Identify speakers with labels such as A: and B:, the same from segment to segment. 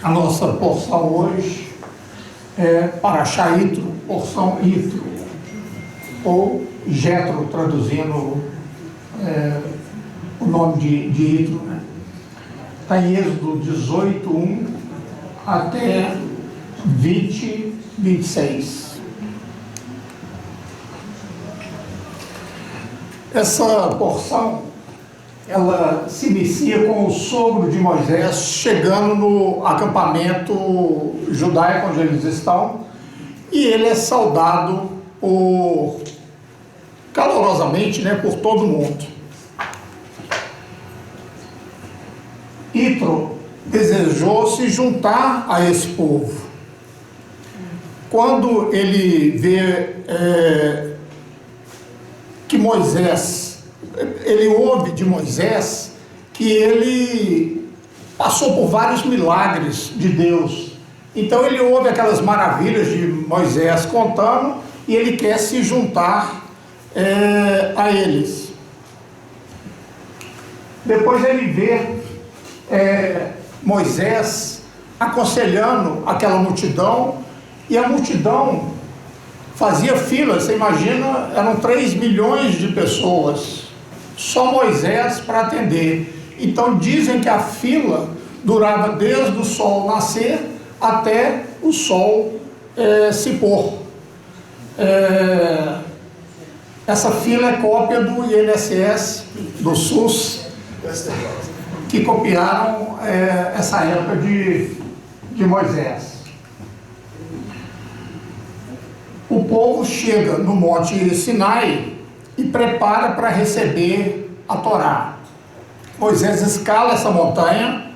A: A nossa porção hoje é Parashá Yitro, porção Yitro, ou Jetro, traduzindo o nome de Yitro, né? Está em Êxodo 18, 1 até 20, 26. Essa porção, ela se inicia com o sogro de Moisés chegando no acampamento judaico onde eles estão, e ele é saudado calorosamente, né, por todo mundo. Yitro desejou se juntar a esse povo. Quando ele vê que Moisés, ele ouve de Moisés que ele passou por vários milagres de Deus. Então ele ouve aquelas maravilhas de Moisés contando e ele quer se juntar a eles. Depois ele vê Moisés aconselhando aquela multidão, e a multidão fazia fila. Você imagina, eram 3 milhões de pessoas, só Moisés para atender. Então dizem que a fila durava desde o sol nascer até o sol se pôr. Essa fila é cópia do INSS, do SUS, que copiaram essa época de Moisés. O povo chega no Monte Sinai e prepara para receber a Torá. Moisés escala essa montanha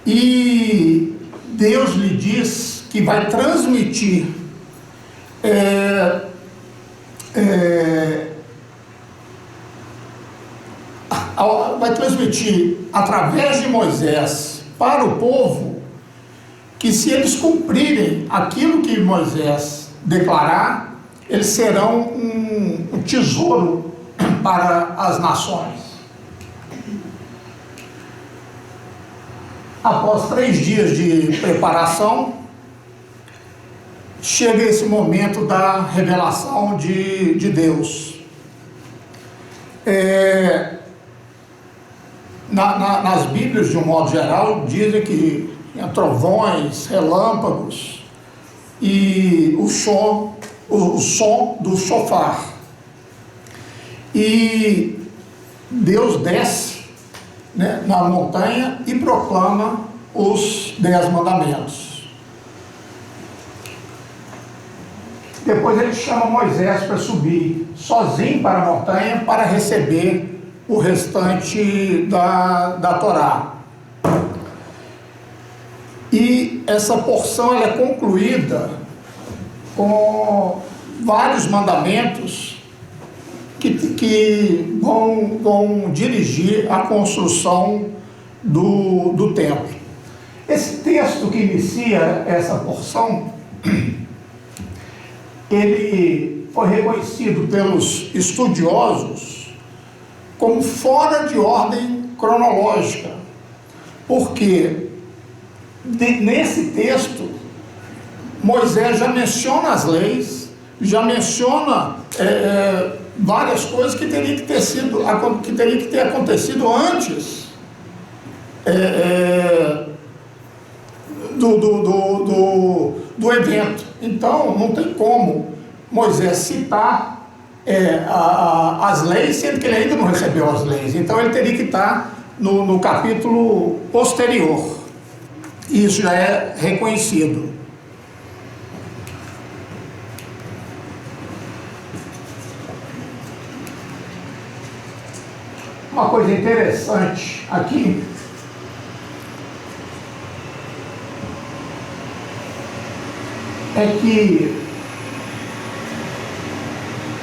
A: e Deus lhe diz que vai transmitir através de Moisés para o povo, que se eles cumprirem aquilo que Moisés declarar, eles serão um tesouro para as nações. Após 3 dias de preparação, chega esse momento da revelação de Deus. Nas Bíblias, de um modo geral, dizem que tinha trovões, relâmpagos e o som do shofar. E Deus desce, né, na montanha e proclama os 10 mandamentos. Depois ele chama Moisés para subir sozinho para a montanha para receber o restante da Torá. E essa porção ela é concluída com vários mandamentos que vão dirigir a construção do templo. Esse texto que inicia essa porção, ele foi reconhecido pelos estudiosos como fora de ordem cronológica, porque nesse texto Moisés já menciona as leis, já menciona várias coisas que teriam que ter acontecido antes do evento. Então não tem como Moisés citar as leis, sendo que ele ainda não recebeu as leis. Então ele teria que estar no capítulo posterior. Isso já é reconhecido. Uma coisa interessante aqui é que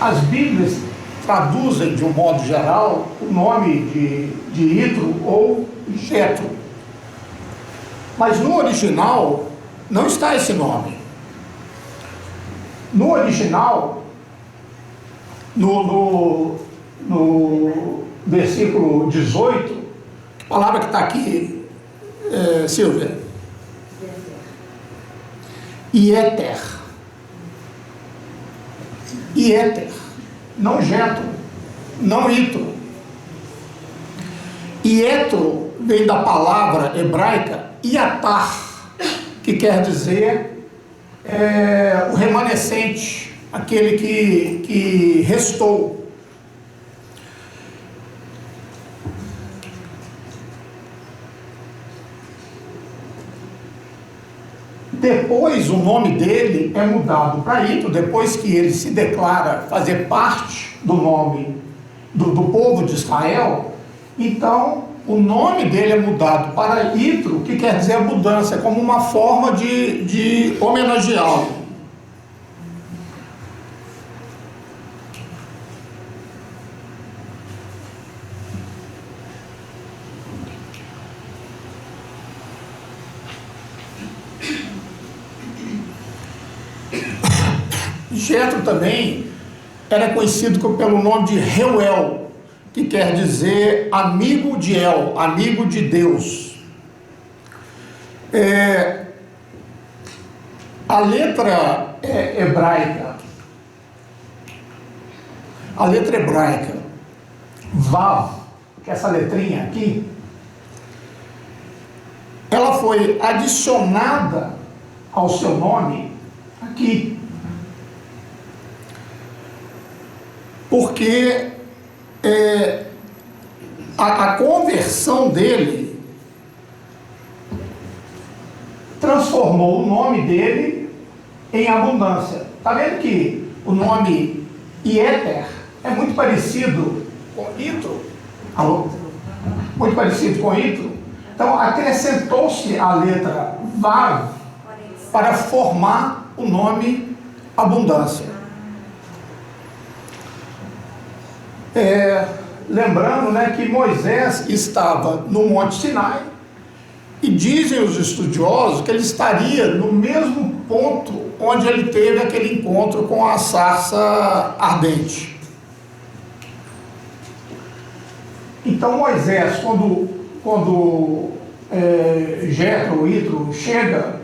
A: as Bíblias traduzem, de um modo geral, o nome de Yitro ou Jetro. Mas no original não está esse nome. No original, no versículo 18, a palavra que está aqui Silvia? Ieter. Ieter. Não Jetro, não Itro. Ietro vem da palavra hebraica Iatar, que quer dizer o remanescente, aquele que restou. Depois o nome dele é mudado para Itro, depois que ele se declara fazer parte do nome do povo de Israel. Então o nome dele é mudado para Itro, que quer dizer abundância, como uma forma de homenageá-lo. Jetro também era conhecido pelo nome de Reuel, que quer dizer amigo de El, amigo de Deus. A letra hebraica, Vav, que é essa letrinha aqui, ela foi adicionada ao seu nome aqui, porque a conversão dele transformou o nome dele em abundância. Está vendo que o nome Ieter é muito parecido com Itro? Alô? Muito parecido com Itro? Então acrescentou-se a letra Vav para formar o nome abundância. Lembrando, né, que Moisés estava no Monte Sinai, e dizem os estudiosos que ele estaria no mesmo ponto onde ele teve aquele encontro com a sarça ardente. Então Moisés, quando Jetro, Itro, chega,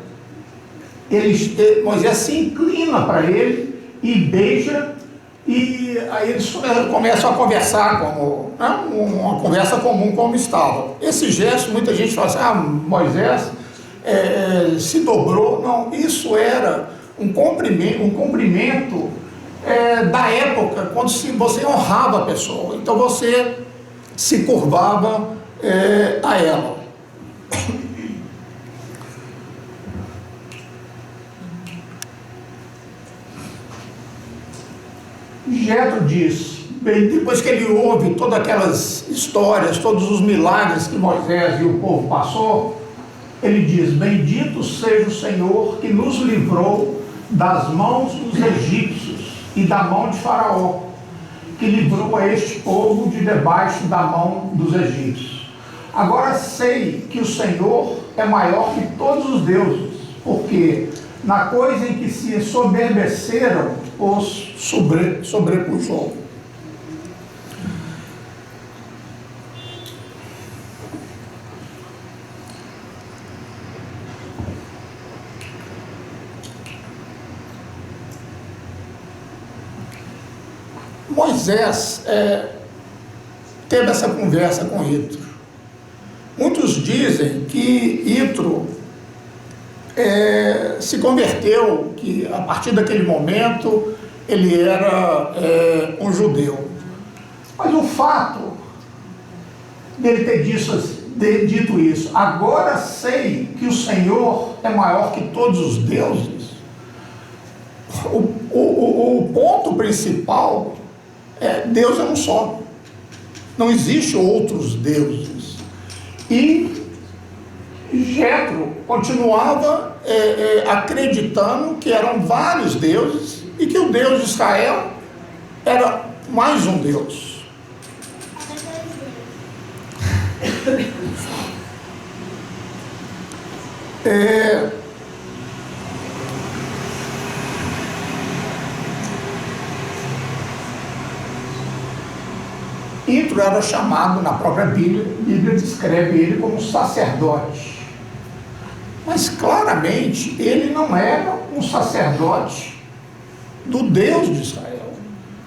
A: Moisés se inclina para ele e beija. E aí eles começam a conversar, como, né, uma conversa comum como estava. Esse gesto, muita gente fala assim, Moisés se dobrou. Não, isso era um cumprimento da época, quando você honrava a pessoa. Então você se curvava a ela. Jetro diz, depois que ele ouve todas aquelas histórias, todos os milagres que Moisés e o povo passou, ele diz: bendito seja o Senhor que nos livrou das mãos dos egípcios e da mão de Faraó, que livrou a este povo de debaixo da mão dos egípcios. Agora sei que o Senhor é maior que todos os deuses, porque na coisa em que se soberbeceram, os sobrepujou. Moisés teve essa conversa com Itro. Muitos dizem que Itro se converteu, que a partir daquele momento ele era um judeu. Mas o fato dele ter dito isso, agora sei que o Senhor é maior que todos os deuses, o ponto principal é: Deus é um só, não existe outros deuses. E Jetro continuava acreditando que eram vários deuses e que o Deus de Israel era mais um Deus. Itro era chamado, na própria Bíblia descreve ele como sacerdote. Mas claramente ele não era um sacerdote do Deus de Israel.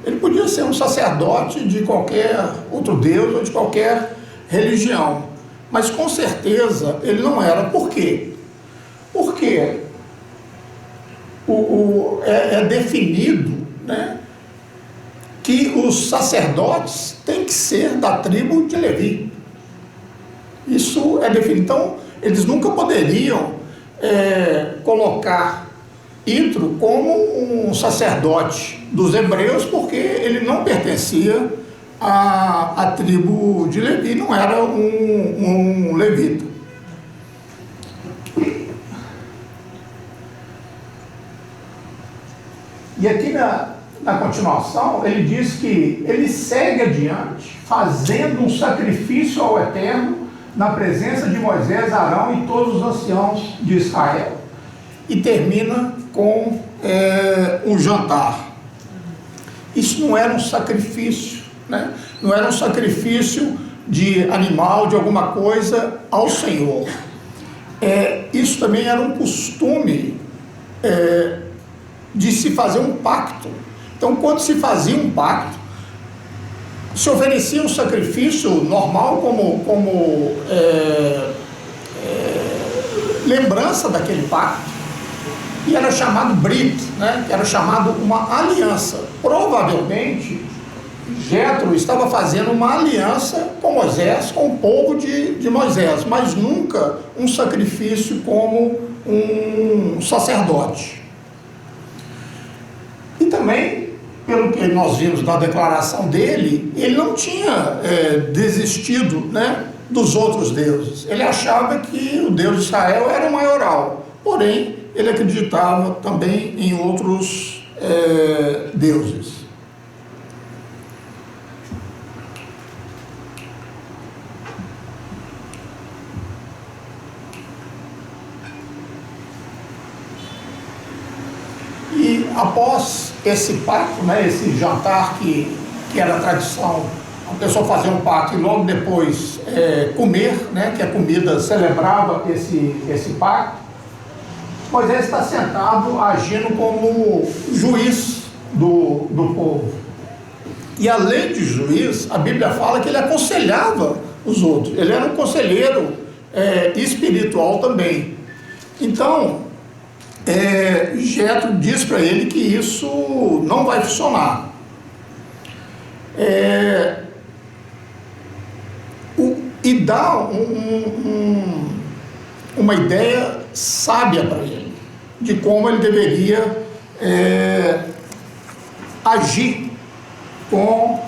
A: Ele podia ser um sacerdote de qualquer outro Deus ou de qualquer religião, mas com certeza ele não era. Por quê? Porque é definido, né, que os sacerdotes têm que ser da tribo de Levi. Isso é definido. Então, eles nunca poderiam colocar Ítro como um sacerdote dos hebreus, porque ele não pertencia à tribo de Levi, não era um levita. E aqui na continuação, ele diz que ele segue adiante, fazendo um sacrifício ao Eterno, na presença de Moisés, Arão e todos os anciãos de Israel. E termina com um jantar. Isso não era um sacrifício, né? Não era um sacrifício de animal, de alguma coisa ao Senhor. Isso também era um costume de se fazer um pacto. Então, quando se fazia um pacto, se oferecia um sacrifício normal como lembrança daquele pacto, e era chamado Brit, né? Que era chamado uma aliança. Provavelmente Jétro estava fazendo uma aliança com Moisés, com o povo de Moisés, mas nunca um sacrifício como um sacerdote. E também, pelo que nós vimos na declaração dele, ele não tinha desistido, né, dos outros deuses. Ele achava que o Deus de Israel era o maioral, porém ele acreditava também em outros deuses. E após esse pacto, né, esse jantar que era tradição, a pessoa fazer um pacto e logo depois comer, né, que a comida celebrava esse pacto, Moisés está sentado agindo como juiz do povo. E além de juiz, a Bíblia fala que ele aconselhava os outros. Ele era um conselheiro espiritual também. Então, Jétro diz para ele que isso não vai funcionar. E dá uma ideia sábia para ele, de como ele deveria agir com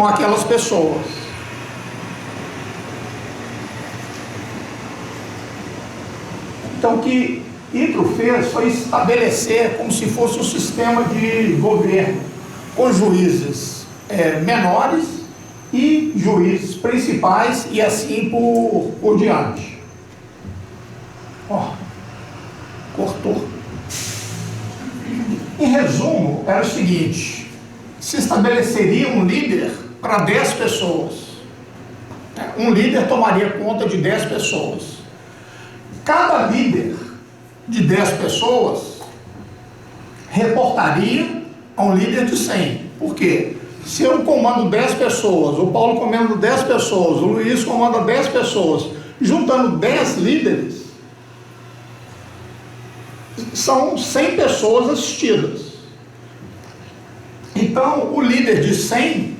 A: aquelas pessoas. Então, o que Ítro fez foi estabelecer como se fosse um sistema de governo, com juízes menores e juízes principais, e assim por diante. Cortou. Em resumo, era o seguinte: se estabeleceria um líder para 10 pessoas. Um líder tomaria conta de 10 pessoas. Cada líder de 10 pessoas reportaria a um líder de 100. Por quê? Se eu comando 10 pessoas, o Paulo comanda 10 pessoas, o Luiz comanda 10 pessoas, juntando 10 líderes, são 100 pessoas assistidas. Então, o líder de 100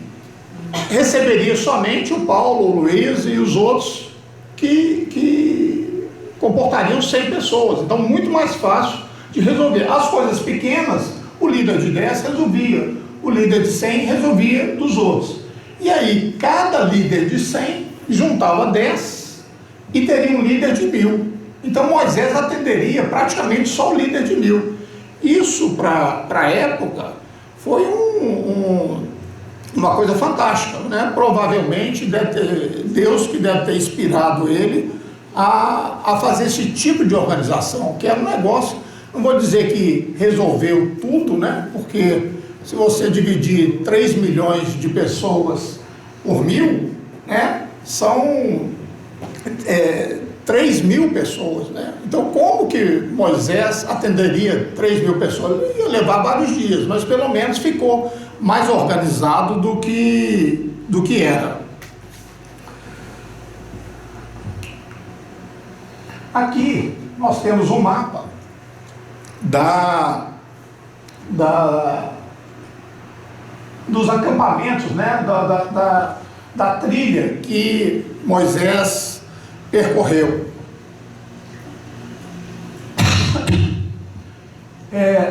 A: receberia somente o Paulo, o Luiz e os outros que comportariam 100 pessoas. Então, muito mais fácil de resolver. As coisas pequenas, o líder de 10 resolvia, o líder de 100 resolvia dos outros. E aí, cada líder de 100 juntava 10 e teria um líder de 1000. Então, Moisés atenderia praticamente só o líder de 1000. Isso, para a época, foi uma coisa fantástica, né? Provavelmente Deus que deve ter inspirado ele a fazer esse tipo de organização, que era um negócio, não vou dizer que resolveu tudo, né? Porque se você dividir 3 milhões de pessoas por 1000, né? São 3.000 pessoas, né? Então, como que Moisés atenderia 3.000 pessoas? Ele ia levar vários dias, mas pelo menos ficou mais organizado do que era. Aqui nós temos um mapa dos acampamentos, né? Da trilha que Moisés percorreu.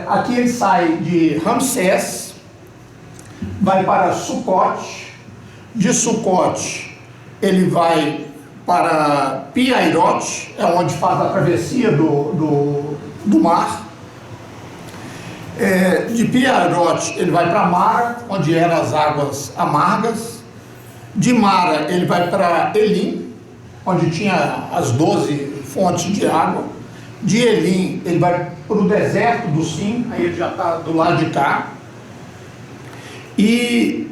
A: Aqui ele sai de Ramsés, vai para Sucote, de Sucote ele vai para Piairote, é onde faz a travessia do mar. De Piairote ele vai para Mara, onde eram as águas amargas. De Mara ele vai para Elim, onde tinha as 12 fontes de água. De Elim ele vai para o deserto do Sim, aí ele já está do lado de cá. E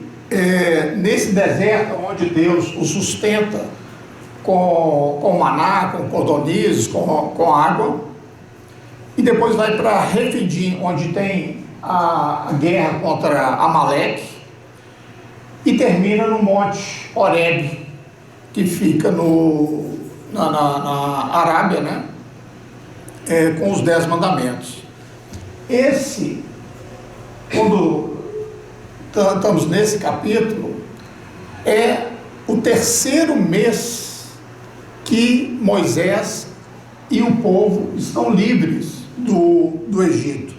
A: nesse deserto, onde Deus o sustenta com maná, com cordonizes, com água. E depois vai para Refidim, onde tem a guerra contra Amaleque. E termina no Monte Horebe, que fica na Arábia, né? Com os 10 mandamentos. Quando estamos nesse capítulo, é o terceiro mês que Moisés e o povo estão livres do Egito.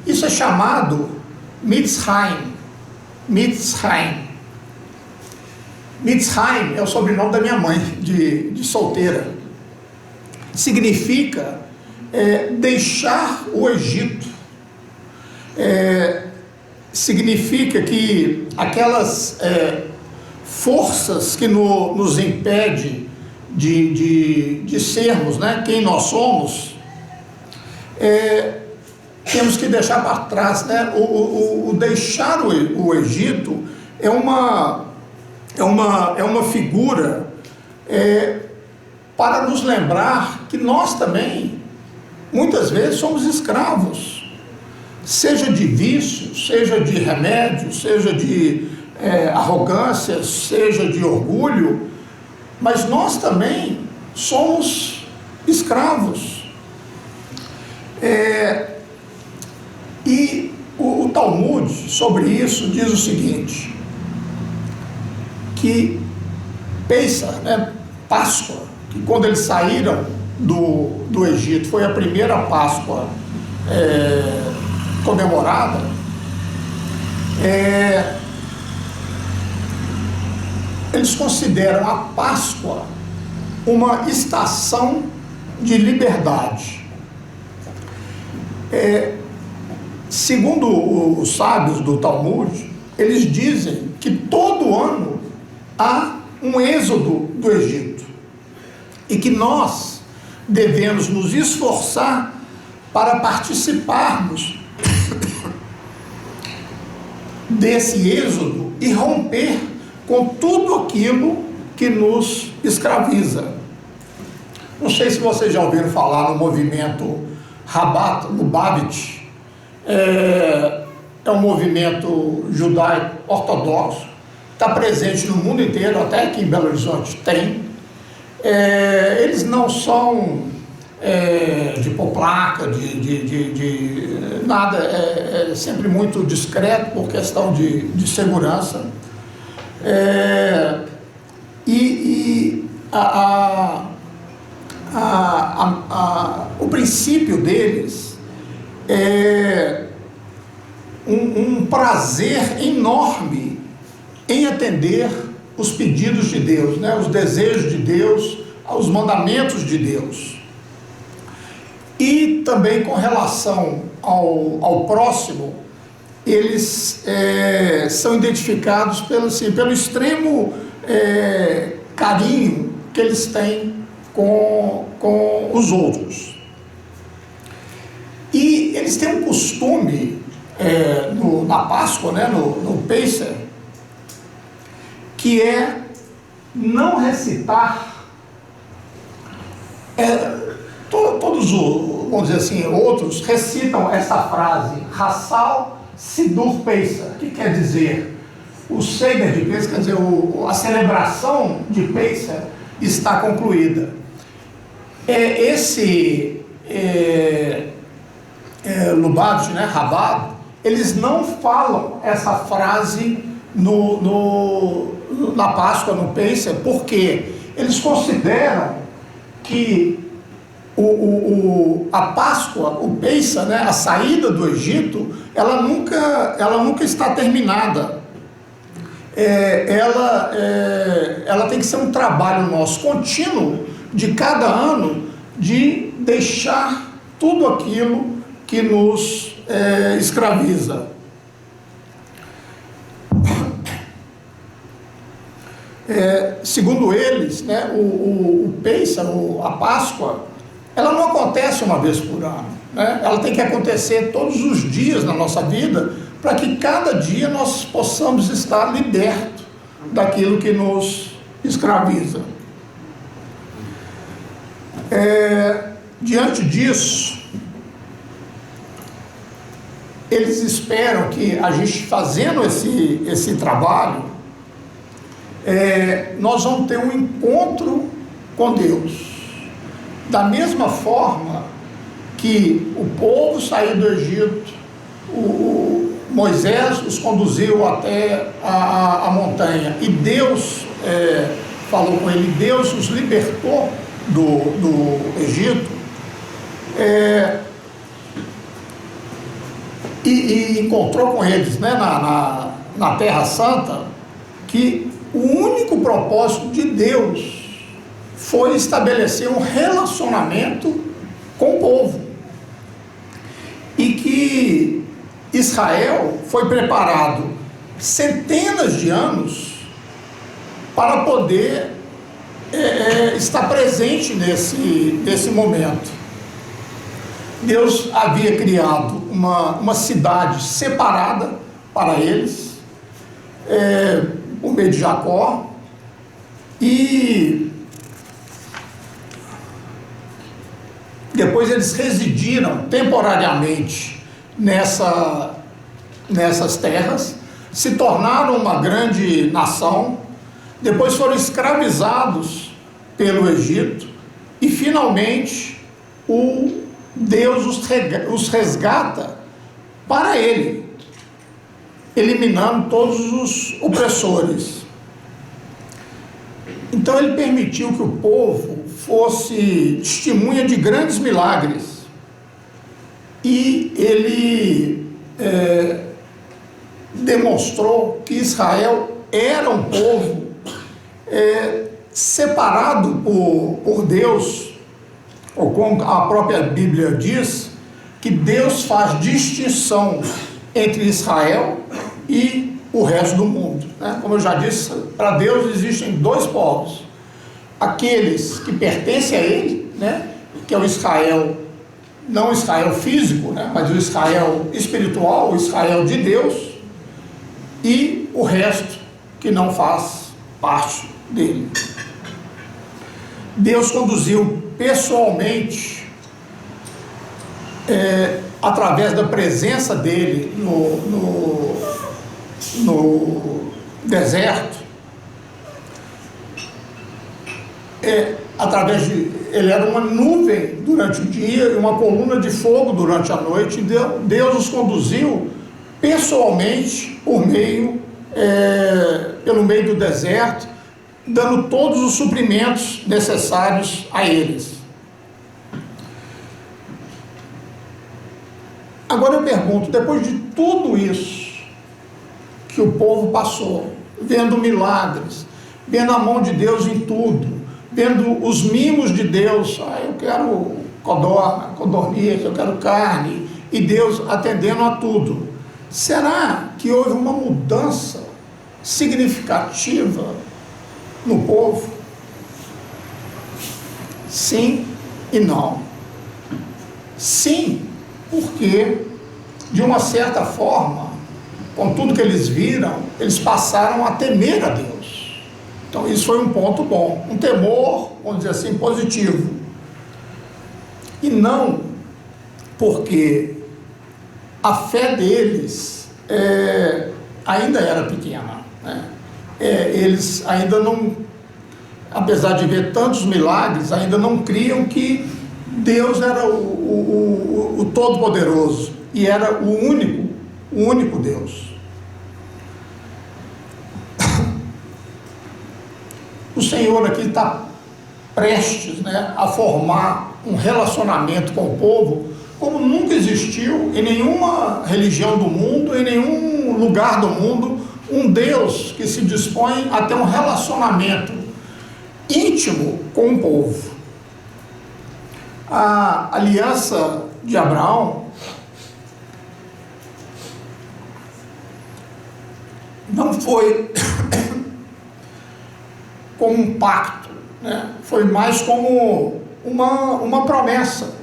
A: Isso é chamado Mitzrayim. Mitzrayim é o sobrenome da minha mãe, de solteira. Significa deixar o Egito. Significa que aquelas forças que nos impedem de sermos, né, quem nós somos, temos que deixar para trás, né? O deixar o Egito é uma figura para nos lembrar que nós também, muitas vezes, somos escravos, seja de vício, seja de remédio, seja de arrogância, seja de orgulho, mas nós também somos escravos. E o Talmud sobre isso diz o seguinte, que Pêssar, né, Páscoa, que quando eles saíram do Egito, foi a primeira Páscoa comemorada, eles consideram a Páscoa uma estação de liberdade. Segundo os sábios do Talmud, eles dizem que todo ano há um êxodo do Egito e que nós devemos nos esforçar para participarmos desse êxodo e romper com tudo aquilo que nos escraviza. Não sei se vocês já ouviram falar no movimento Rabat Lubavitch. É um movimento judaico ortodoxo, está presente no mundo inteiro, até aqui em Belo Horizonte tem. Eles não são de pôr placa, de nada, é sempre muito discreto por questão de segurança. O princípio deles é um prazer enorme em atender os pedidos de Deus, né? Os desejos de Deus, os mandamentos de Deus. E também com relação ao próximo, eles são identificados pelo extremo carinho que eles têm com os outros. E eles têm um costume, na Páscoa, né, no Pêssar, que é não recitar Todos os, vamos dizer assim, outros recitam essa frase, Hassal Sidur Pesach, que quer dizer, o Seder de Pesach, quer dizer, a celebração de Pesach está concluída. Lubavitch, né, Rabado, eles não falam essa frase na Páscoa, no Pesach, porque eles consideram que a Páscoa, o Pesach, né, a saída do Egito, ela nunca está terminada. Ela tem que ser um trabalho nosso contínuo de cada ano, de deixar tudo aquilo que nos escraviza. Segundo eles, né, o Pesach, a Páscoa, ela não acontece uma vez por ano, né? Ela tem que acontecer todos os dias na nossa vida, para que cada dia nós possamos estar libertos daquilo que nos escraviza. Diante disso, eles esperam que a gente fazendo esse trabalho, nós vamos ter um encontro com Deus. Da mesma forma que o povo saiu do Egito, Moisés os conduziu até a montanha e Deus falou com ele, Deus os libertou do Egito, e encontrou com eles, né, na Terra Santa, que o único propósito de Deus foi estabelecer um relacionamento com o povo, e que Israel foi preparado centenas de anos para poder estar presente nesse momento. Deus havia criado uma cidade separada para eles, por meio de Jacó, e depois eles residiram temporariamente nessas terras, se tornaram uma grande nação, depois foram escravizados pelo Egito, e finalmente Deus os resgata para ele, eliminando todos os opressores. Então ele permitiu que o povo fosse testemunha de grandes milagres, e ele demonstrou que Israel era um povo separado por Deus, ou como a própria Bíblia diz, que Deus faz distinção entre Israel e o resto do mundo, né? Como eu já disse, para Deus existem dois povos: aqueles que pertencem a Ele, né, que é o Israel, não o Israel físico, né, mas o Israel espiritual, o Israel de Deus, e o resto que não faz parte dele. Deus conduziu pessoalmente, através da presença dele no deserto, ele era uma nuvem durante o dia e uma coluna de fogo durante a noite. Deus os conduziu pessoalmente pelo meio do deserto, dando todos os suprimentos necessários a eles. Agora eu pergunto, depois de tudo isso que o povo passou, vendo milagres, vendo a mão de Deus em tudo, vendo os mimos de Deus, eu quero codorniz, eu quero carne, e Deus atendendo a tudo, será que houve uma mudança significativa no povo? Sim e não. Sim, porque de uma certa forma, com tudo que eles viram, eles passaram a temer a Deus. Então isso foi um ponto bom, um temor, vamos dizer assim, positivo. E não porque a fé deles ainda era pequena, né? Eles ainda não, apesar de ver tantos milagres, ainda não criam que Deus era o Todo-Poderoso e era o único Deus. O Senhor aqui está prestes, né, a formar um relacionamento com o povo como nunca existiu em nenhuma religião do mundo, em nenhum lugar do mundo, um Deus que se dispõe a ter um relacionamento íntimo com o povo. A aliança de Abraão não foi como um pacto, né? Foi mais como uma promessa.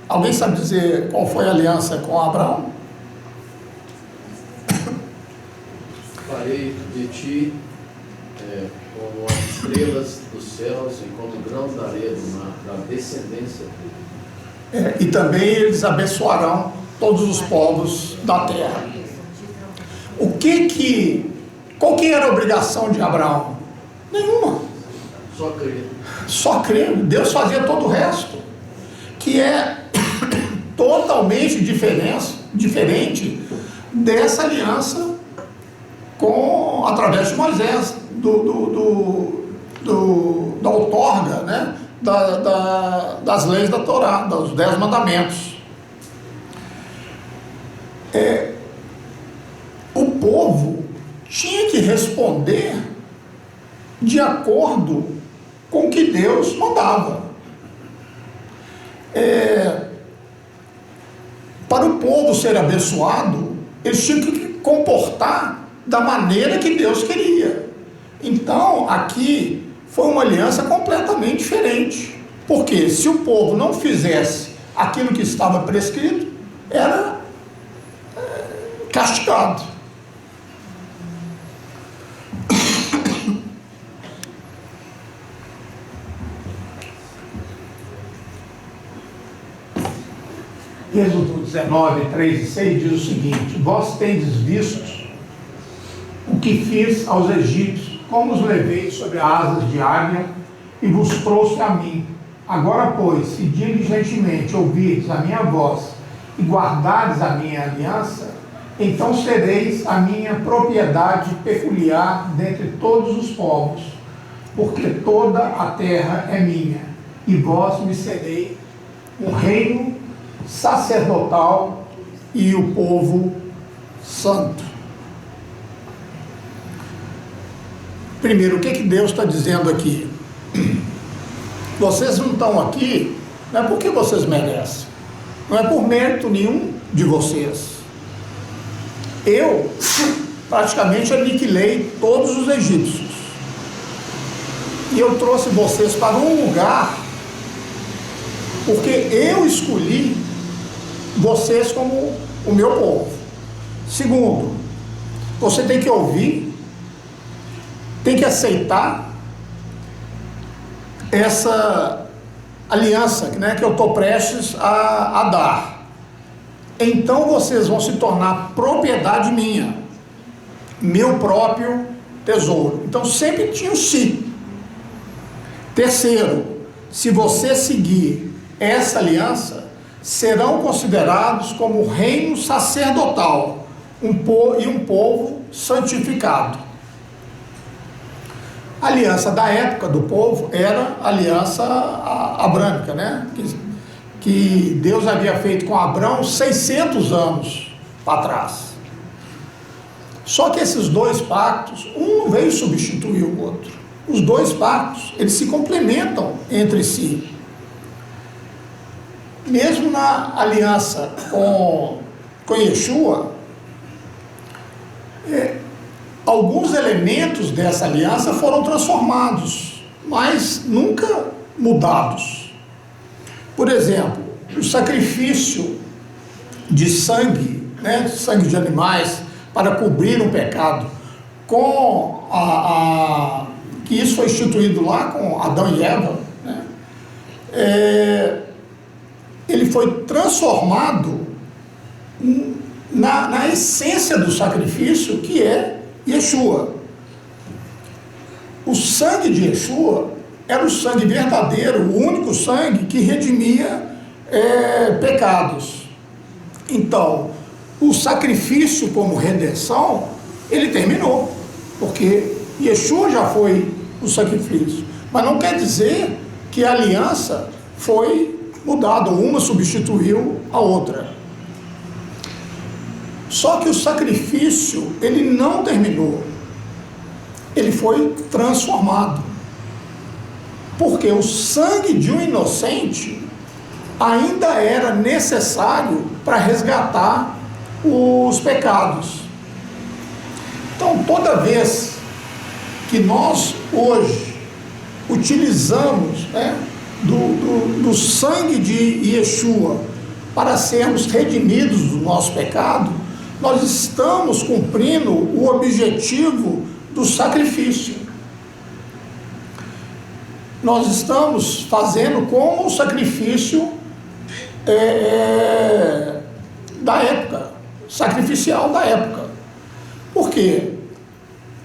A: Alguém sabe dizer qual foi a aliança com Abraão?
B: Farei de ti como as estrelas dos céus e como grãos da areia do mar, da descendência dele.
A: E também eles abençoarão todos os povos da terra. Qual que era a obrigação de Abraão? Nenhuma.
B: Só crer.
A: Só crer. Deus fazia todo o resto, que é totalmente diferente dessa aliança através de Moisés, da outorga, né, das leis da Torá, dos 10 mandamentos. O povo tinha que responder de acordo com o que Deus mandava. Para o povo ser abençoado, eles tinham que comportar da maneira que Deus queria. Então, aqui foi uma aliança completamente diferente. Porque se o povo não fizesse aquilo que estava prescrito, era castigado. Êxodo 19, 3 e 6 diz o seguinte: vós tendes visto o que fiz aos egípcios, como os levei sobre asas de águia e vos trouxe a mim. Agora, pois, se diligentemente ouvirdes a minha voz e guardardes a minha aliança, então sereis a minha propriedade peculiar dentre todos os povos, porque toda a terra é minha, e vós me serei um reino sacerdotal e o povo santo. Primeiro, o que Deus está dizendo aqui? Vocês não estão aqui, não é porque vocês merecem, não é por mérito nenhum de vocês. Eu praticamente aniquilei todos os egípcios e eu trouxe vocês para um lugar porque eu escolhi vocês como o meu povo. Segundo, você tem que ouvir, tem que aceitar essa aliança, né, que eu estou prestes a dar. Então vocês vão se tornar propriedade minha, meu próprio tesouro. Então sempre tinha o si. Terceiro, se você seguir essa aliança, serão considerados como reino sacerdotal e um povo santificado. A aliança da época do povo era a aliança abrâmica, né? Que Deus havia feito com Abraão 600 anos para trás. Só que esses dois pactos, um não veio substituir o outro. Os dois pactos, eles se complementam entre si. Mesmo na aliança com Yeshua, alguns elementos dessa aliança foram transformados, mas nunca mudados. Por exemplo, o sacrifício de sangue, né, sangue de animais, para cobrir um pecado, que isso foi instituído lá com Adão e Eva, né, ele foi transformado na essência do sacrifício, que é Yeshua. O sangue de Yeshua era o sangue verdadeiro, o único sangue que redimia pecados. Então, o sacrifício como redenção, ele terminou, porque Yeshua já foi o sacrifício. Mas não quer dizer que a aliança foi mudada, uma substituiu a outra. Só que o sacrifício, ele não terminou, ele foi transformado. Porque o sangue de um inocente ainda era necessário para resgatar os pecados. Então, toda vez que nós hoje utilizamos do sangue de Yeshua para sermos redimidos do nosso pecado, nós estamos cumprindo o objetivo do sacrifício. Nós estamos fazendo como o sacrifício da época, sacrificial da época. Por quê?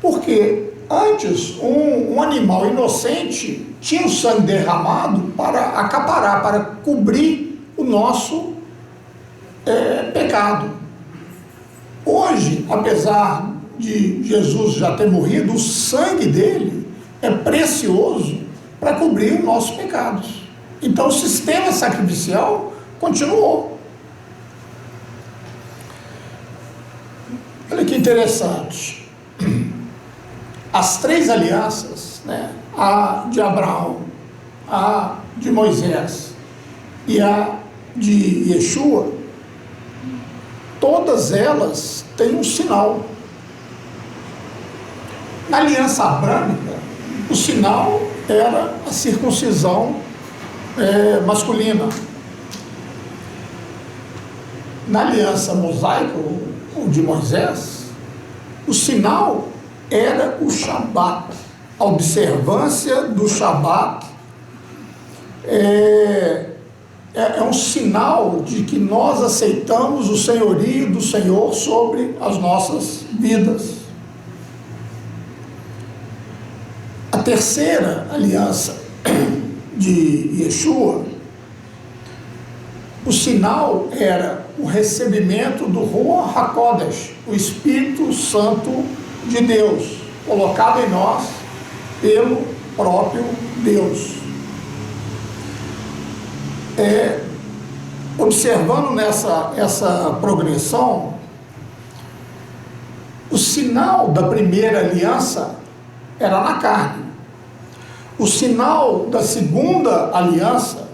A: Porque antes um animal inocente tinha o sangue derramado para acaparar, para cobrir o nosso pecado. Hoje, apesar de Jesus já ter morrido, o sangue dele é precioso para cobrir os nossos pecados. Então o sistema sacrificial continuou. Olha que interessante. As três alianças, a de Abraão, a de Moisés e a de Yeshua, todas elas têm um sinal. Na aliança abrâmica, o sinal era a circuncisão masculina. Na aliança mosaica, ou de Moisés, o sinal era o Shabat, a observância do Shabat. É um sinal de que nós aceitamos o senhorio do Senhor sobre as nossas vidas. A terceira aliança de Yeshua, o sinal era o recebimento do Ruach HaKodesh, o Espírito Santo de Deus, colocado em nós pelo próprio Deus. Observando essa progressão, o sinal da primeira aliança era na carne. O sinal da segunda aliança,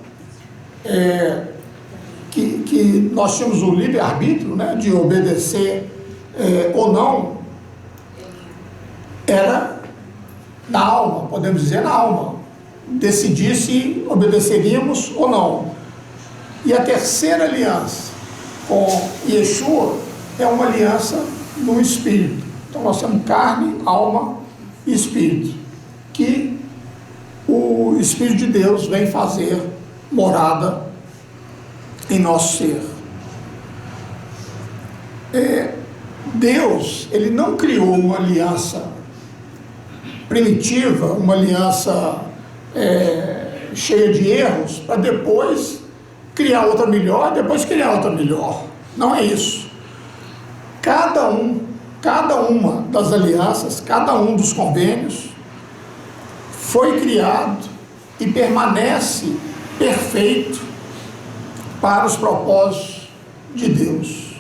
A: que nós tínhamos o livre-arbítrio, de obedecer ou não, era na alma, podemos dizer na alma, decidir se obedeceríamos ou não. E a terceira aliança com Yeshua é uma aliança no Espírito. Então nós temos carne, alma e Espírito, que o Espírito de Deus vem fazer morada em nosso ser. Deus, ele não criou uma aliança primitiva, uma aliança cheia de erros, para depois criar outra melhor, depois criar outra melhor. Não é isso. Cada uma das alianças, cada um dos convênios foi criado e permanece perfeito para os propósitos de Deus.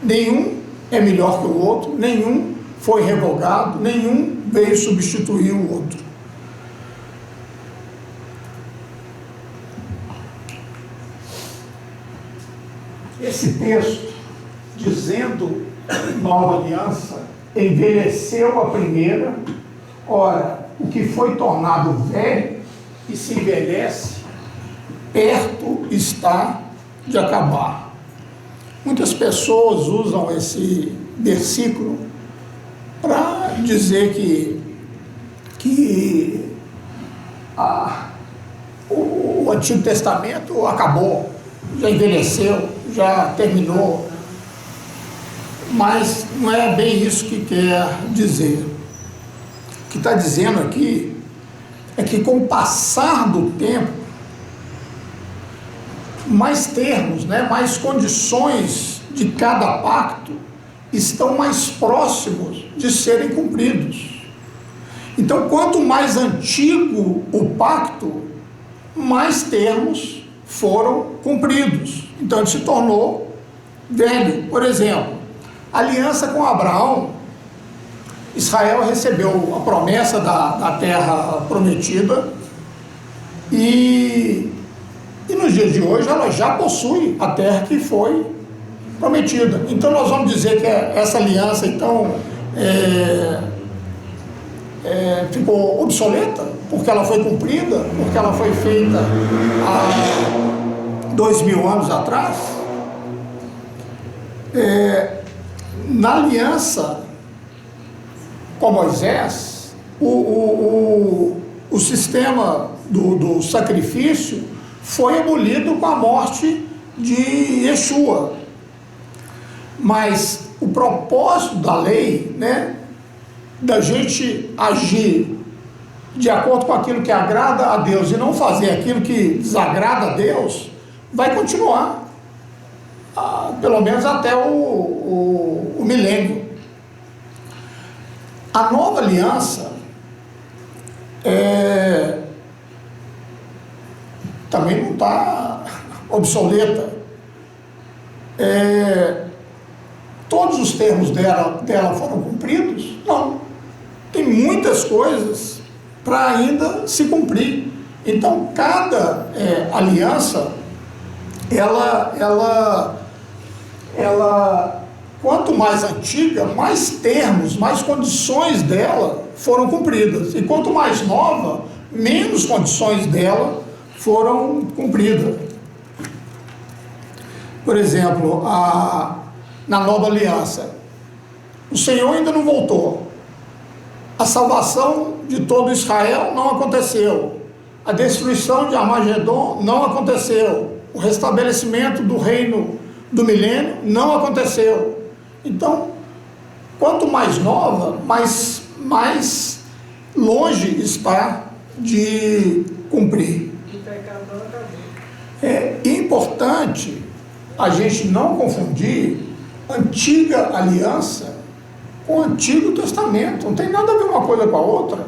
A: Nenhum é melhor que o outro, nenhum foi revogado, nenhum veio substituir o outro. Esse texto, dizendo nova aliança, envelheceu a primeira, ora, o que foi tornado velho e se envelhece, perto está de acabar. Muitas pessoas usam esse versículo para dizer que o Antigo Testamento acabou, já envelheceu, já terminou, mas não é bem isso que quer dizer. O que está dizendo aqui é que com o passar do tempo, mais termos, né, mais condições de cada pacto estão mais próximos de serem cumpridos. Então, quanto mais antigo o pacto, mais termos foram cumpridos. Então, ele se tornou velho. Por exemplo, a aliança com Abraão, Israel recebeu a promessa da terra prometida e nos dias de hoje ela já possui a terra que foi prometida. Então nós vamos dizer que essa aliança então ficou obsoleta porque ela foi cumprida, porque ela foi feita há 2000 anos atrás. Na aliança com Moisés, o sistema do sacrifício foi abolido com a morte de Yeshua. Mas o propósito da lei, né, da gente agir de acordo com aquilo que agrada a Deus e não fazer aquilo que desagrada a Deus, vai continuar, pelo menos até o milênio. A nova aliança também não está obsoleta. Todos os termos dela foram cumpridos? Não. Tem muitas coisas para ainda se cumprir. Então, cada aliança, ela, quanto mais antiga, mais termos, mais condições dela foram cumpridas. E quanto mais nova, menos condições dela foram cumpridas. Por exemplo, na nova aliança, o Senhor ainda não voltou. A salvação de todo Israel não aconteceu. A destruição de Armagedon não aconteceu. O restabelecimento do reino do milênio não aconteceu. Então, quanto mais nova, mais longe está de cumprir. É importante a gente não confundir antiga aliança com o Antigo Testamento. Não tem nada a ver uma coisa com a outra.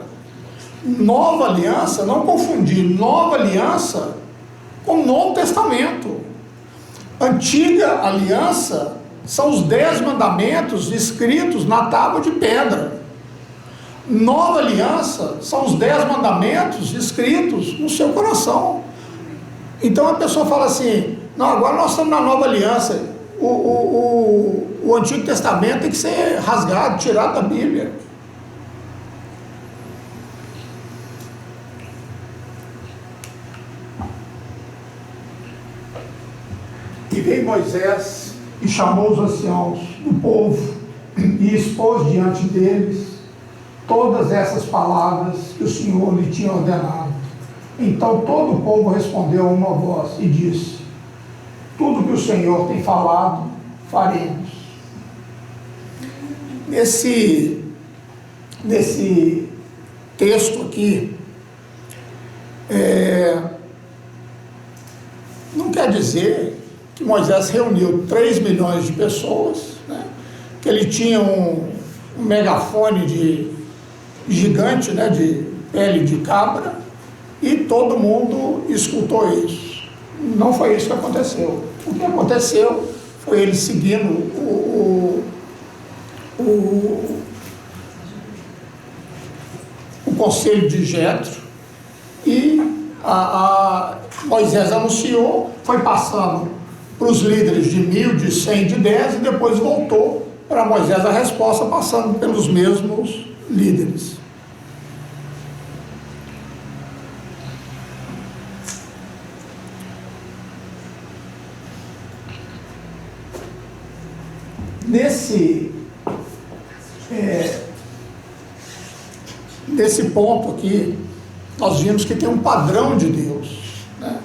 A: Nova aliança, não confundir nova aliança com Novo Testamento. Antiga aliança são os 10 mandamentos escritos na tábua de pedra. Nova aliança são os 10 mandamentos escritos no seu coração. Então a pessoa fala assim: não, agora nós estamos na nova aliança. O Antigo Testamento tem que ser rasgado, tirado da Bíblia. E veio Moisés e chamou os anciãos do povo e expôs diante deles todas essas palavras que o Senhor lhe tinha ordenado. Então todo o povo respondeu a uma voz e disse: tudo que o Senhor tem falado, faremos. Nesse texto aqui, não quer dizer que Moisés reuniu 3 milhões de pessoas, né? Que ele tinha um megafone de gigante, né? De pele de cabra, e todo mundo escutou isso. Não foi isso que aconteceu. O que aconteceu foi ele seguindo o conselho de Jetro, e Moisés anunciou, foi passando para os líderes de 1000, de 100, de 10, e depois voltou para Moisés a resposta, passando pelos mesmos líderes. Nesse ponto aqui, nós vimos que tem um padrão de Deus, né?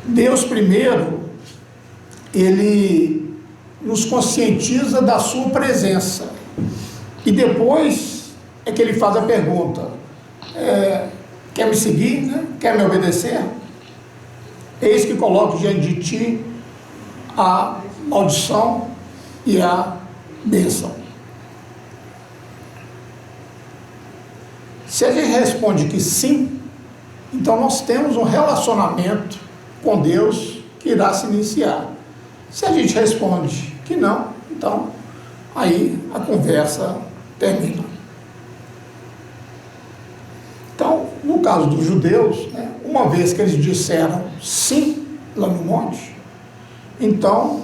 A: Deus primeiro ele nos conscientiza da sua presença. E depois é que ele faz a pergunta, quer me seguir, né? Quer me obedecer? Eis que coloco diante de ti a maldição e a bênção. Se a gente responde que sim, então nós temos um relacionamento com Deus que irá se iniciar. Se a gente responde que não, então aí a conversa termina. Então, no caso dos judeus, né, uma vez que eles disseram sim lá no monte, então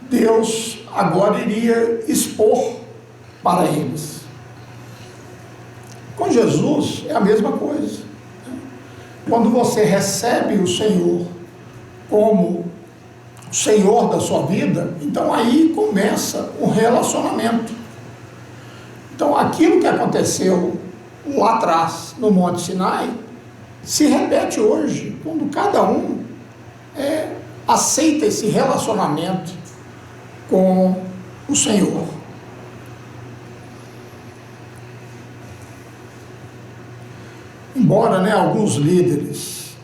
A: Deus agora iria expor para eles. Com Jesus é a mesma coisa. Quando você recebe o Senhor como o Senhor da sua vida, então aí começa um relacionamento. Então aquilo que aconteceu lá atrás, no Monte Sinai, se repete hoje, quando cada um aceita esse relacionamento com o Senhor. Embora, né, alguns líderes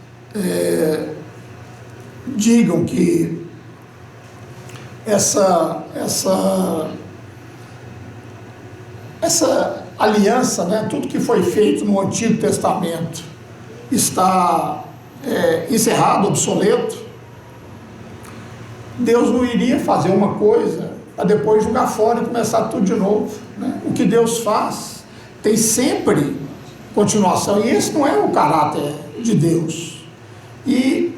A: digam que essa aliança, né, tudo que foi feito no Antigo Testamento está encerrado, obsoleto, Deus não iria fazer uma coisa para depois jogar fora e começar tudo de novo, né? O que Deus faz tem sempre continuação, e esse não é o caráter de Deus. E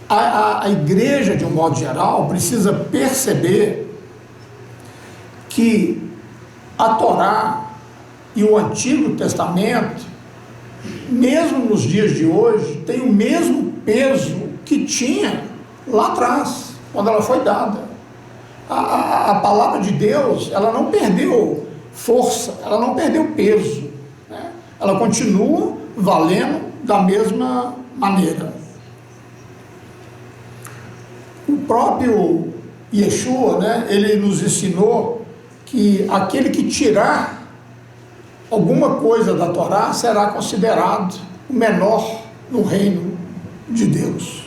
A: a igreja, de um modo geral, precisa perceber que a Torá e o Antigo Testamento, mesmo nos dias de hoje, tem o mesmo peso que tinha lá atrás, quando ela foi dada. A palavra de Deus, ela não perdeu força, ela não perdeu peso, né? Ela continua valendo da mesma maneira. O próprio Yeshua, né, ele nos ensinou que aquele que tirar alguma coisa da Torá será considerado o menor no reino de Deus.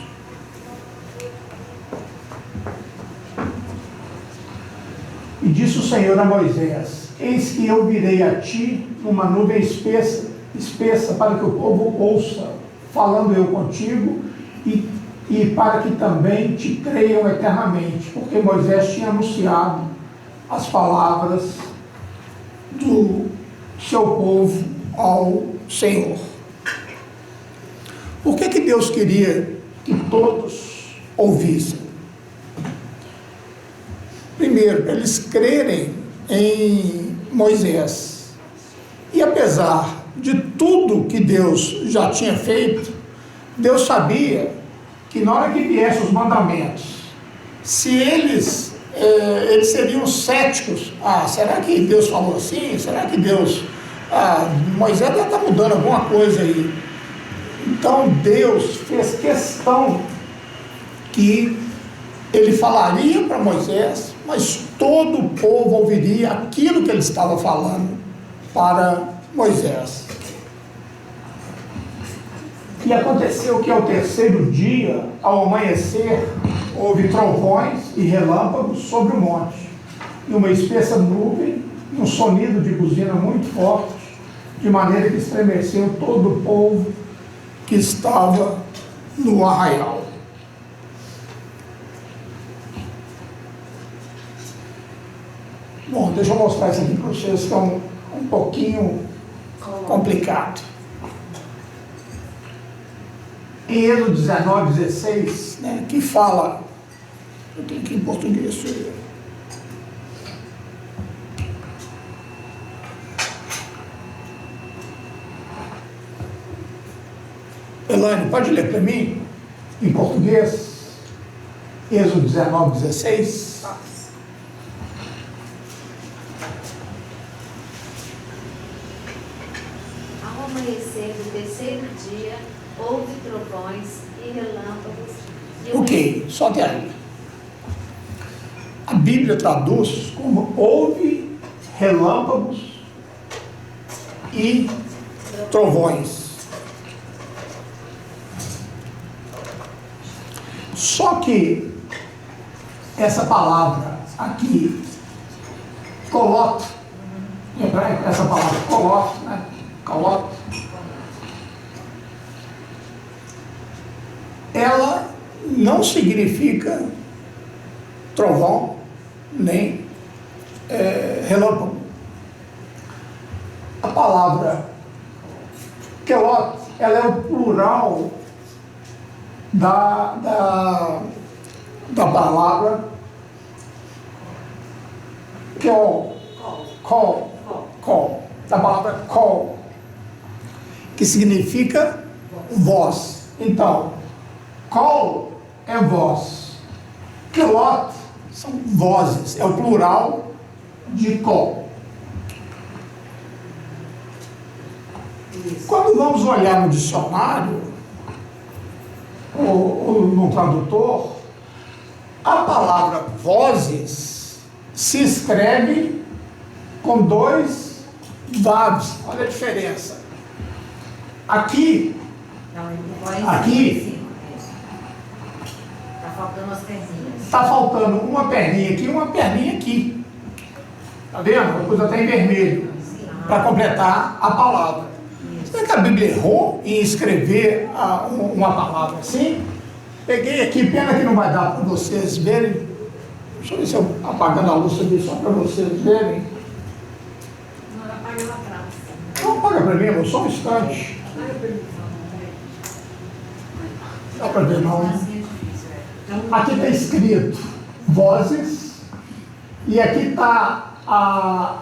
A: E disse o Senhor a Moisés: eis que eu virei a ti numa nuvem espessa para que o povo ouça, falando eu contigo, e para que também te creiam eternamente, porque Moisés tinha anunciado as palavras do seu povo ao Senhor. Por que Deus queria que todos ouvissem? Primeiro, para eles crerem em Moisés. E apesar de tudo que Deus já tinha feito, Deus sabia que na hora que viessem os mandamentos, se eles seriam céticos. Será que Deus falou assim? Será que Deus... Moisés deve estar mudando alguma coisa aí. Então Deus fez questão que ele falaria para Moisés, mas todo o povo ouviria aquilo que ele estava falando para Moisés. E aconteceu que ao terceiro dia, ao amanhecer, houve trovões e relâmpagos sobre o monte, e uma espessa nuvem, e um sonido de buzina muito forte, de maneira que estremeceu todo o povo que estava no arraial. Bom, deixa eu mostrar isso aqui para vocês, que é um pouquinho complicado. Em Êxodo 19:16, né, que fala, eu tenho aqui em português, Elaine, pode ler para mim, em português, Êxodo 19:16?
C: Ao amanhecer do terceiro dia, houve trovões e relâmpagos.
A: Ok, só até aí. Bíblia traduz como houve relâmpagos e trovões. Só que essa palavra aqui, kolot, em hebraico, essa palavra kolot, né? Kolot, ela não significa trovão, nem relâmpago. A palavra kelot, ela é o plural da palavra kol, da palavra kol, que significa voz. Então, kol é voz, kelot são vozes, é o plural de kol. Quando vamos olhar no dicionário ou no tradutor, a palavra vozes se escreve com 2 vavs. Olha a diferença. Aqui,
C: Está faltando as perninhas.
A: está faltando uma perninha aqui e uma perninha aqui. Está vendo? Eu pus até em vermelho para completar a palavra. Será que a Bíblia errou em escrever uma palavra assim? Peguei aqui, pena que não vai dar para vocês verem. Deixa eu ver se eu apagando a luz aqui só para vocês verem.
C: Não, apaga lá atrás.
A: Não, apaga para mim, amor, só um instante. Dá para ver não, né? Aqui está escrito vozes e aqui está a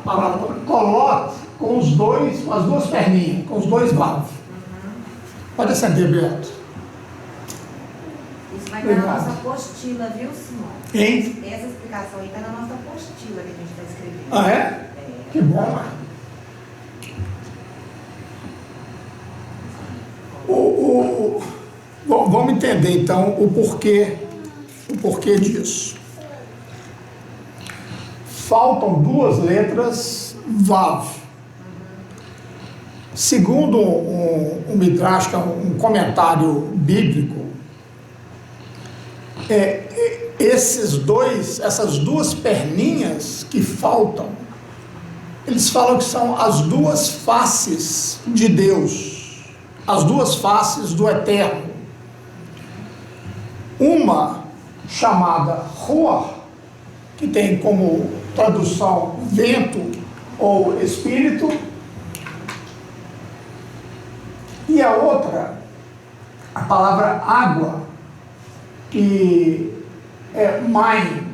A: palavra kolot com as 2 perninhas, com os 2 vavos. Pode acender, Beto.
C: Isso vai estar na nossa apostila, viu, Simão?
A: Hein?
C: Essa explicação aí está na nossa apostila que a gente está escrevendo.
A: Ah, é? Que bom, né? Vamos entender então o porquê disso. Faltam 2 letras Vav. Segundo um Midrash, que é um comentário bíblico, essas 2 perninhas que faltam, eles falam que são as 2 faces de Deus, as 2 faces do Eterno. Uma chamada Ruach, que tem como tradução vento ou espírito, e a outra, a palavra água, que é Maim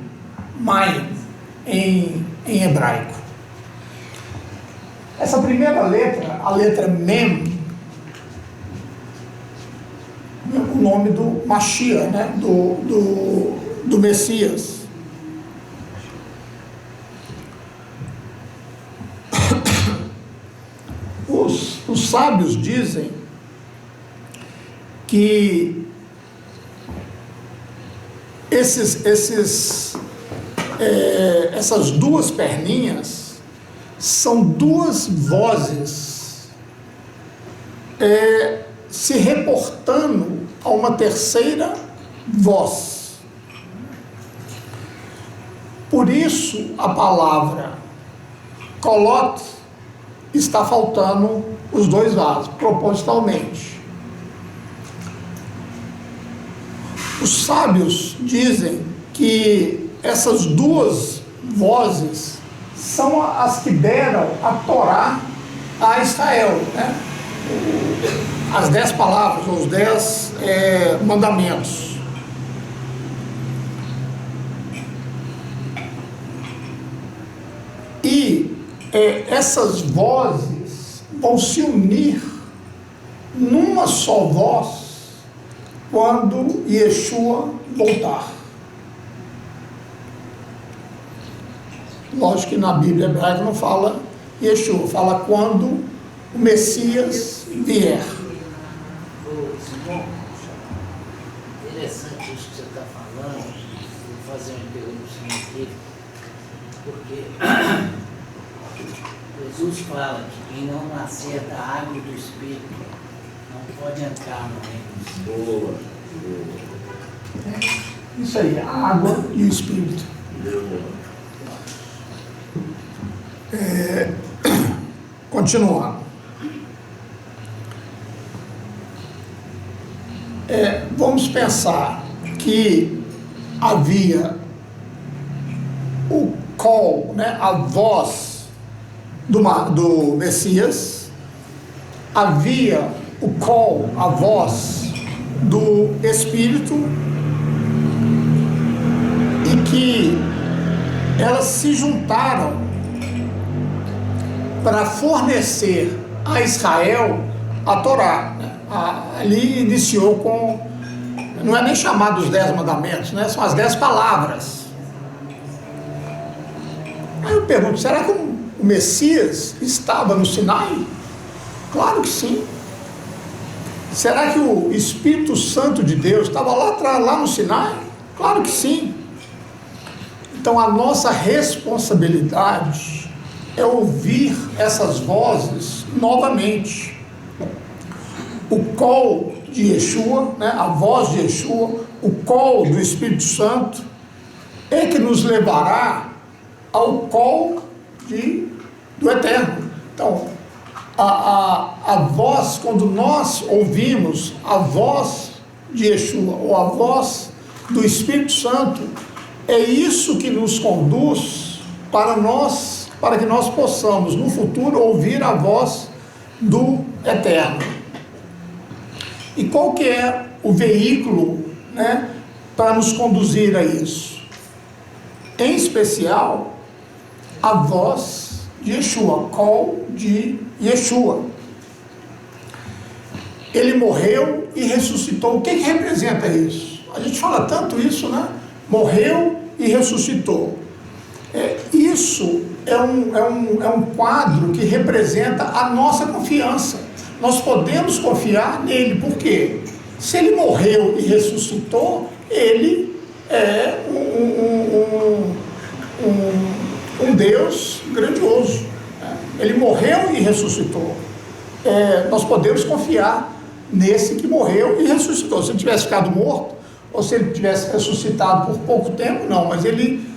A: em hebraico. Essa primeira letra, a letra Mem, é o nome do Mashiach, né? do Messias. Os sábios dizem que essas 2 perninhas são 2 vozes se reportando a uma terceira voz. Por isso a palavra kolot está faltando os 2 vasos, propositalmente. Os sábios dizem que essas 2 vozes são as que deram a Torá a Israel, né? As 10 palavras, os 10 mandamentos. E essas vozes vão se unir numa só voz quando Yeshua voltar. Lógico que na Bíblia hebraica não fala Yeshua, fala quando o Messias vier.
D: interessante isso que você está falando. Vou fazer uma interrupção aqui, porque Jesus fala que quem não nascer da água e do Espírito não pode entrar no reino.
B: Boa.
A: Isso aí, a água e o Espírito. Continuando. Vamos pensar que havia o call, né, a voz do Messias, havia o call, a voz do Espírito, e que elas se juntaram para fornecer a Israel a Torá, né? Ali iniciou com, não é nem chamado os 10 mandamentos, né? São as 10 palavras. Aí eu pergunto, será que o Messias estava no Sinai? Claro que sim. Será que o Espírito Santo de Deus estava lá atrás, lá no Sinai? Claro que sim. Então a nossa responsabilidade é ouvir essas vozes novamente. O call de Yeshua, né, a voz de Yeshua, o call do Espírito Santo, é que nos levará ao call do Eterno. Então, a voz, quando nós ouvimos a voz de Yeshua, ou a voz do Espírito Santo, é isso que nos conduz para que nós possamos, no futuro, ouvir a voz do Eterno. E qual que é o veículo, né, para nos conduzir a isso? Em especial, a voz de Yeshua, call de Yeshua. Ele morreu e ressuscitou. O que representa isso? A gente fala tanto isso, né? Morreu e ressuscitou. Isso é um quadro que representa a nossa confiança. Nós podemos confiar nele, porque se ele morreu e ressuscitou, ele é um Deus grandioso. Ele morreu e ressuscitou. Nós podemos confiar nesse que morreu e ressuscitou. Se ele tivesse ficado morto, ou se ele tivesse ressuscitado por pouco tempo, não, mas ele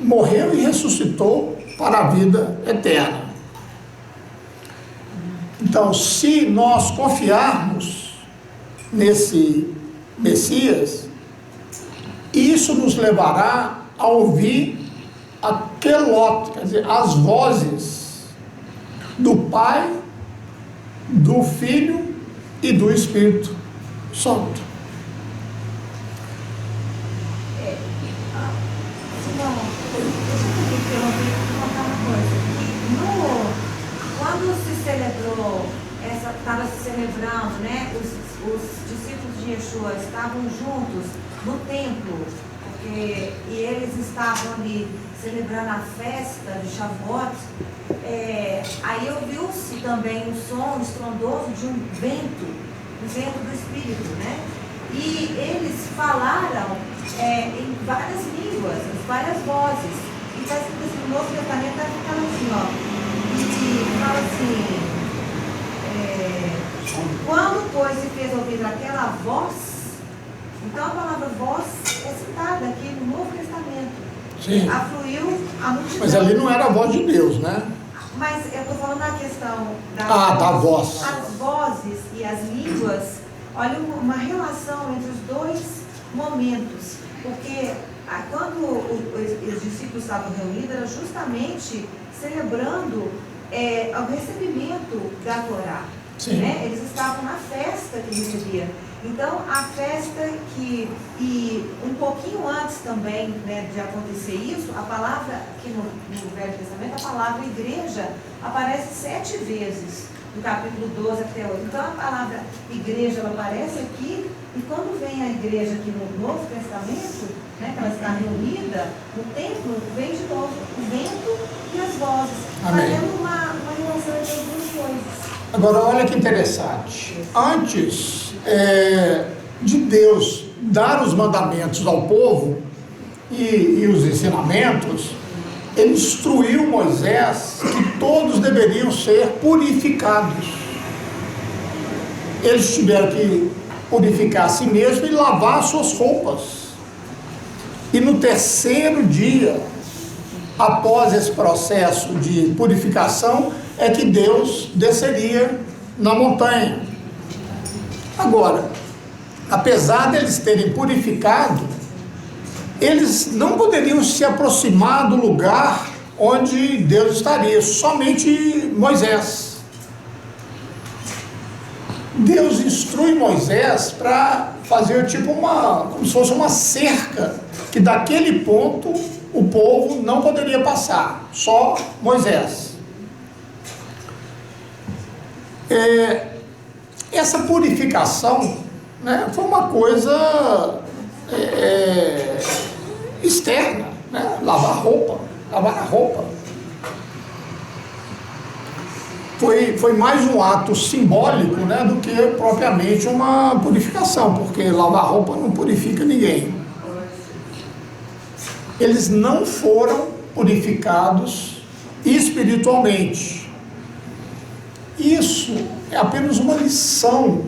A: morreu e ressuscitou para a vida eterna. Então, se nós confiarmos nesse Messias, isso nos levará a ouvir a kelot, quer dizer, as vozes do Pai, do Filho e do Espírito Santo.
C: Quando se celebrou, estava se celebrando, né? Os discípulos de Yeshua estavam juntos no templo, e eles estavam ali celebrando a festa de Shavuot. Aí ouviu-se também um som estrondoso de um vento do Espírito, né? E eles falaram em várias línguas, várias vozes. E está escrito assim, no Novo Testamento está ficando assim, ó. E fala assim, quando, pois, se fez ouvir aquela voz, então a palavra voz é citada aqui no Novo Testamento.
A: Sim.
C: Afluiu a multidão.
A: Mas ali não era a voz de Deus, né?
C: Mas eu estou falando na questão
A: da voz.
C: As vozes e as línguas, olha uma relação entre os dois momentos. Porque quando os discípulos estavam reunidos, era justamente celebrando o recebimento da Torá. Né? Eles estavam na festa que recebiam. Então, a festa e um pouquinho antes também, né, de acontecer isso, a palavra, aqui no Velho Testamento, a palavra igreja aparece 7 vezes, do capítulo 12 até 8. Então, a palavra igreja, ela aparece aqui, e quando vem a igreja aqui no Novo Testamento, né, que ela está reunida, no templo, vem de novo o vento e as vozes, fazendo uma relação entre as duas coisas.
A: Agora, olha que interessante. Antes de Deus dar os mandamentos ao povo e os ensinamentos, ele instruiu Moisés que todos deveriam ser purificados. Eles tiveram que purificar a si mesmos e lavar suas roupas. E no terceiro dia, após esse processo de purificação, é que Deus desceria na montanha. Agora, apesar deles terem purificado, eles não poderiam se aproximar do lugar onde Deus estaria, somente Moisés. Deus instrui Moisés para fazer tipo como se fosse uma cerca, que daquele ponto o povo não poderia passar, só Moisés. Essa purificação, né, foi uma coisa externa, né? Lavar a roupa. Foi mais um ato simbólico, né, do que propriamente uma purificação, porque lavar roupa não purifica ninguém. Eles não foram purificados espiritualmente. Isso é apenas uma lição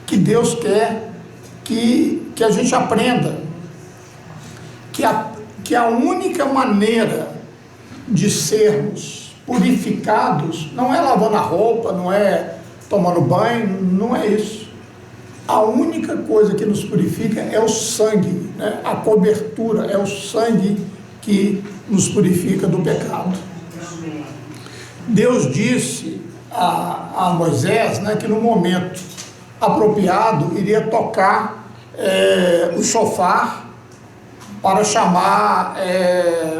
A: que Deus quer que a gente aprenda. Que a única maneira de sermos purificados não é lavando a roupa, não é tomando banho, não é isso. A única coisa que nos purifica é o sangue, né? A cobertura, é o sangue que nos purifica do pecado. Deus disse a Moisés, né, que no momento apropriado iria tocar o chofar para chamar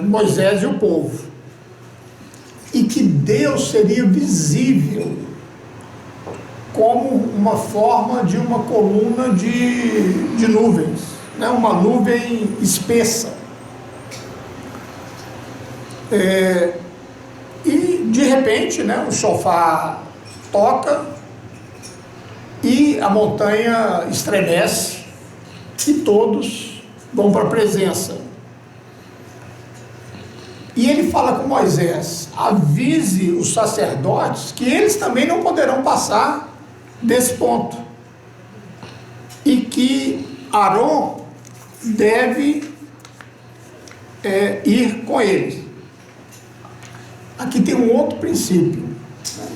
A: Moisés e o povo, e que Deus seria visível como uma forma de uma coluna de nuvens, né? Uma nuvem espessa. E de repente, né, o chofar toca e a montanha estremece e todos vão para a presença. E ele fala com Moisés: avise os sacerdotes que eles também não poderão passar desse ponto, e que Arão deve ir com eles. Aqui tem um outro princípio, né?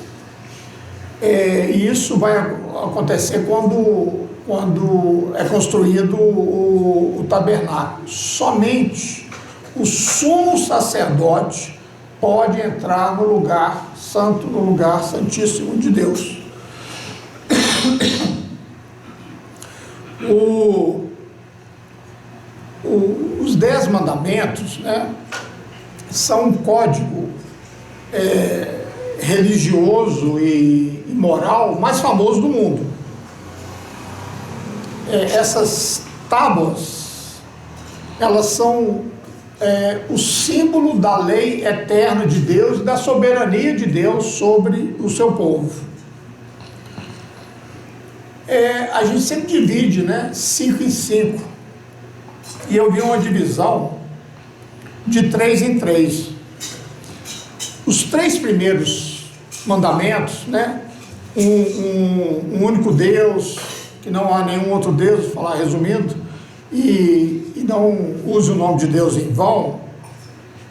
A: E isso vai acontecer quando é construído o tabernáculo. Somente o sumo sacerdote pode entrar no lugar santo, no lugar santíssimo de Deus. Os 10 mandamentos, né, são um código religioso e moral mais famoso do mundo. Essas tábuas, elas são o símbolo da lei eterna de Deus e da soberania de Deus sobre o seu povo. A gente sempre divide, né, 5 em 5, e eu vi uma divisão de 3 em 3. Os 3 primeiros mandamentos, né, um único Deus, que não há nenhum outro Deus, vou falar resumindo, e não use o nome de Deus em vão,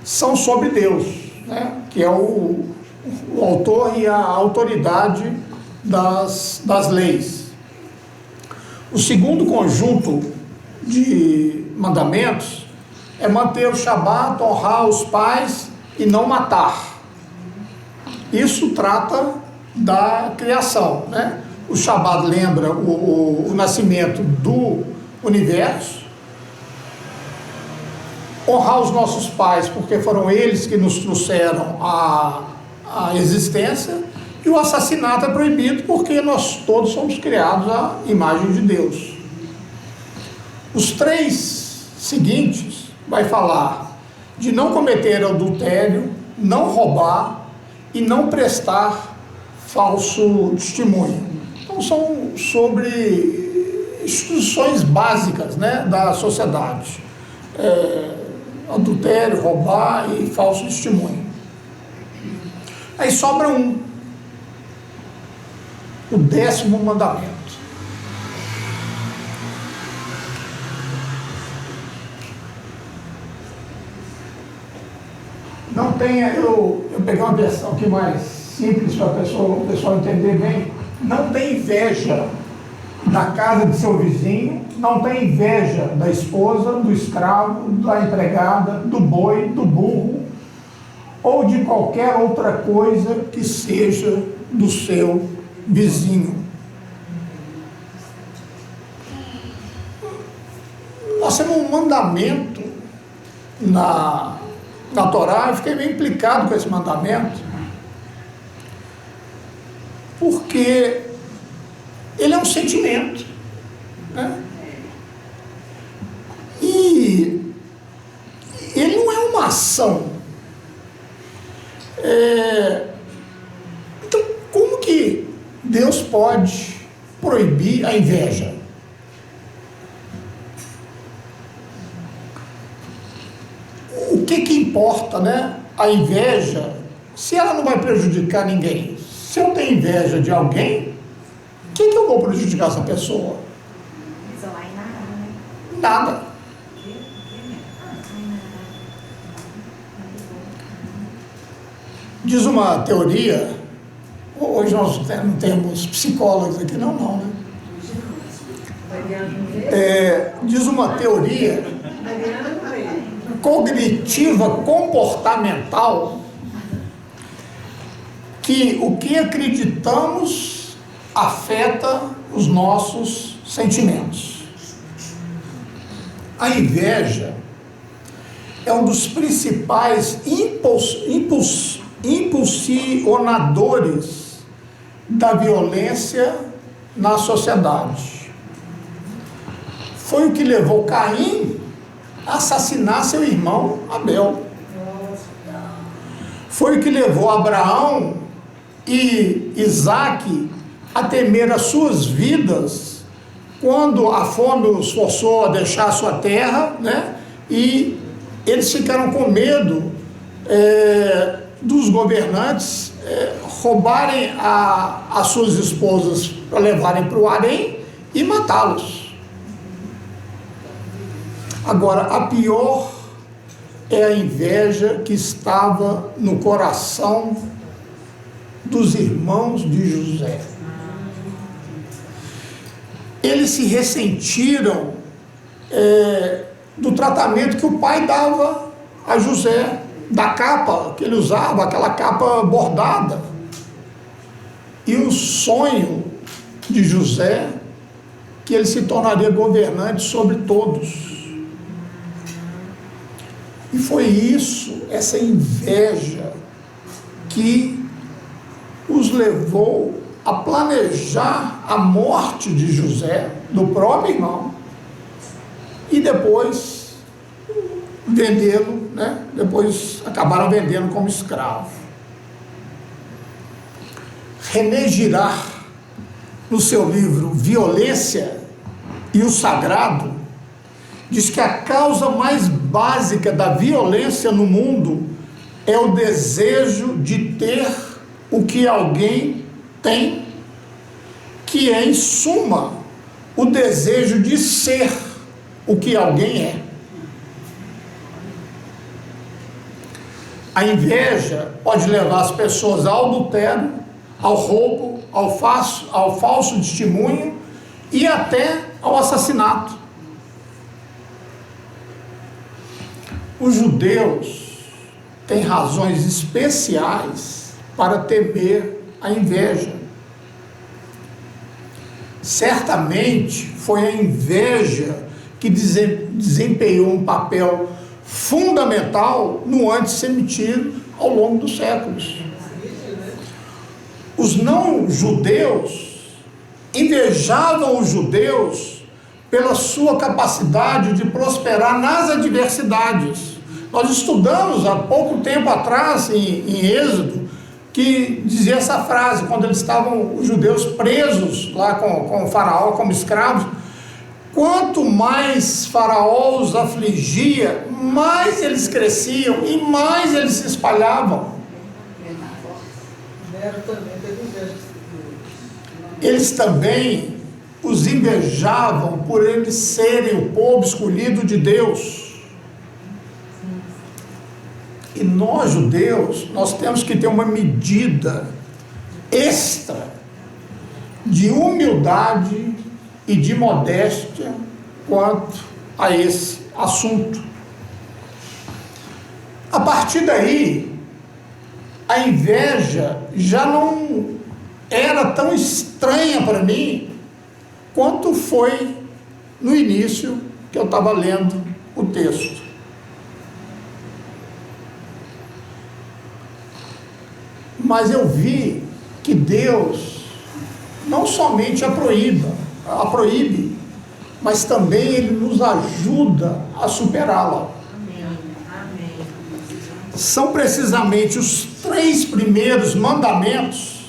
A: são sobre Deus, né, que é o autor e a autoridade das leis. O segundo conjunto de mandamentos é manter o Shabat, honrar os pais e não matar. Isso trata da criação, né? O Shabat lembra o nascimento do universo. Honrar os nossos pais, porque foram eles que nos trouxeram a existência. E o assassinato é proibido porque nós todos somos criados à imagem de Deus. Os 3 seguintes vai falar de não cometer adultério, não roubar e não prestar falso testemunho. Então são sobre instituições básicas, né, da sociedade. Adultério, roubar e falso testemunho. Aí sobra um. O 10º mandamento. Não tenha, eu peguei uma versão aqui mais simples para o pessoal entender bem. Não tem inveja da casa de seu vizinho, não tem inveja da esposa, do escravo, da empregada, do boi, do burro, ou de qualquer outra coisa que seja do seu vizinho. Nós temos um mandamento na Torá. Eu fiquei meio implicado com esse mandamento, porque ele é um sentimento, né? E ele não é uma ação. Então, como que Deus pode proibir a inveja? O que importa, né? A inveja, se ela não vai prejudicar ninguém. Se eu tenho inveja de alguém, o que eu vou prejudicar essa pessoa? Nada. Diz uma teoria, hoje nós não temos psicólogos aqui, não, né? Diz uma teoria cognitiva comportamental que o que acreditamos afeta os nossos sentimentos. A inveja é um dos principais impulsionadores da violência na sociedade. Foi o que levou Caim a assassinar seu irmão Abel. Foi o que levou Abraão e Isaque a temer as suas vidas quando a fome os forçou a deixar a sua terra, né? E eles ficaram com medo dos governantes roubarem as suas esposas para levarem para o harém e matá-los. Agora, a pior é a inveja que estava no coração dos irmãos de José. Eles se ressentiram do tratamento que o pai dava a José, da capa que ele usava, aquela capa bordada. E o sonho de José, que ele se tornaria governante sobre todos. E foi isso, essa inveja, que os levou a planejar a morte de José, do próprio irmão, e depois vendê-lo, né? Depois acabaram vendendo como escravo. René Girard, no seu livro Violência e o Sagrado, diz que a causa mais básica da violência no mundo é o desejo de ter o que alguém tem, que é, em suma, o desejo de ser o que alguém é. A inveja pode levar as pessoas ao adultério, ao roubo, ao falso testemunho e até ao assassinato. Os judeus têm razões especiais para temer a inveja. Certamente foi a inveja que desempenhou um papel fundamental no antissemitismo ao longo dos séculos. Os não-judeus invejavam os judeus pela sua capacidade de prosperar nas adversidades. Nós estudamos há pouco tempo atrás, em Êxodo, que dizia essa frase, quando eles estavam, os judeus, presos lá com o faraó como escravos, quanto mais Faraó os afligia, mais eles cresciam e mais eles se espalhavam. Eles também os invejavam por eles serem o povo escolhido de Deus. E nós, judeus, nós temos que ter uma medida extra de humildade e de modéstia quanto a esse assunto. A partir daí, a inveja já não era tão estranha para mim quanto foi no início que eu estava lendo o texto. Mas eu vi que Deus não somente a proíbe, mas também Ele nos ajuda a superá-la. São precisamente os 3 primeiros mandamentos